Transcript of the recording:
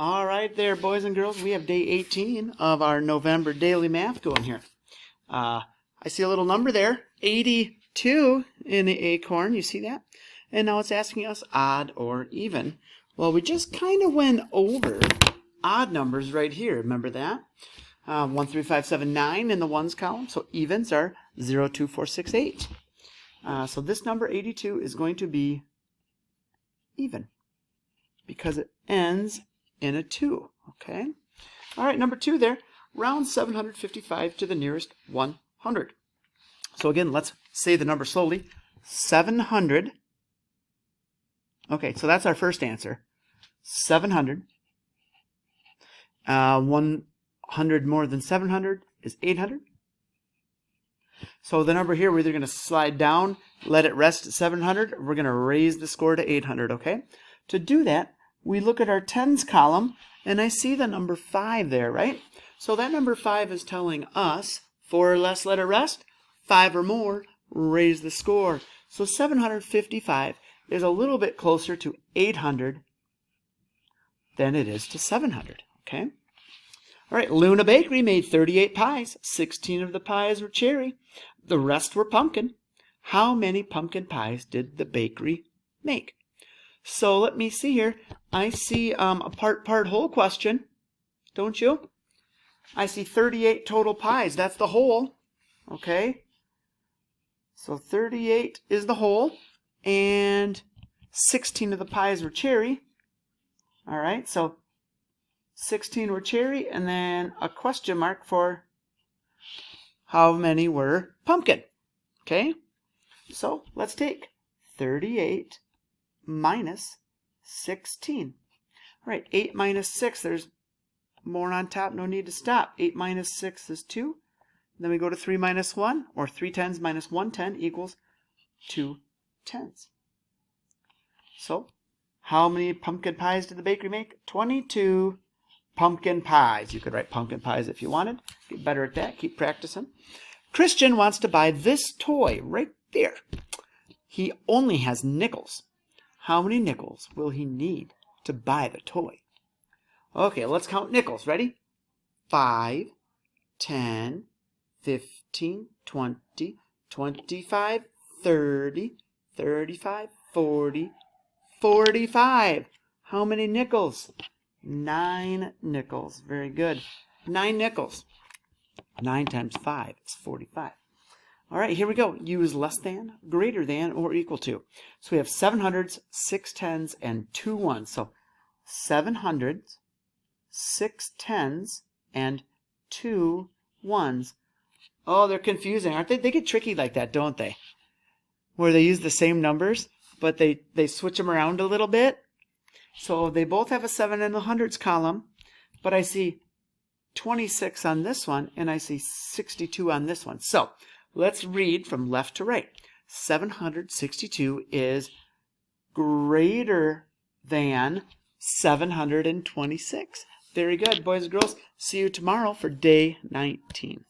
All right there, boys and girls. We have day 18 of our November daily math going here. I see a little number there, 82 in the acorn. You see that? And now it's asking us odd or even. Well, we just kind of went over odd numbers right here. Remember that? 1, 3, 5, 7, 9 in the ones column. So evens are 0, 2, 4, 6, 8. So this number 82 is going to be even because it ends in a 2. Okay. All right, number 2 there. Round 755 to the nearest 100. So again, let's say the number slowly. 700. Okay, so that's our first answer. 700. 100 more than 700 is 800. So the number here, we're either going to slide down, let it rest at 700, or we're going to raise the score to 800, okay? To do that, we look at our tens column, and I see the number 5 there, right? So that number 5 is telling us 4 or less, let it rest. 5 or more, raise the score. So 755 is a little bit closer to 800 than it is to 700, okay? All right, Luna Bakery made 38 pies. 16 of the pies were cherry. The rest were pumpkin. How many pumpkin pies did the bakery make? So let me see here. I see a part whole question, don't you? I see 38 total pies. That's the whole, okay? So 38 is the whole, and 16 of the pies were cherry. All right, so 16 were cherry, and then a question mark for how many were pumpkin. Okay, so let's take 38 minus 16. All right, 8 minus 6, there's more on top, no need to stop. 8 minus 6 is 2. Then we go to 3 minus 1, or 3 tens minus 1 10 equals 2 tens. So, how many pumpkin pies did the bakery make? 22 pumpkin pies. You could write pumpkin pies if you wanted. Get better at that. Keep practicing. Christian wants to buy this toy right there. He only has nickels. How many nickels will he need to buy the toy? Okay, let's count nickels. Ready? 5, 10, 15, 20, 25, 30, 35, 40, 45. How many nickels? 9 nickels. Very good. 9 nickels. 9 times 5 is 45. All right, here we go. Use less than, greater than, or equal to. So we have 700s, 6 tens, and 2 ones. So 700s, 6 tens, and 2 ones. Oh, they're confusing, aren't they? They get tricky like that, don't they? Where they use the same numbers, but they switch them around a little bit. So they both have a 7 in the hundreds column, but I see 26 on this one, and I see 62 on this one. So let's read from left to right. 762 is greater than 726. Very good, boys and girls. See you tomorrow for day 19.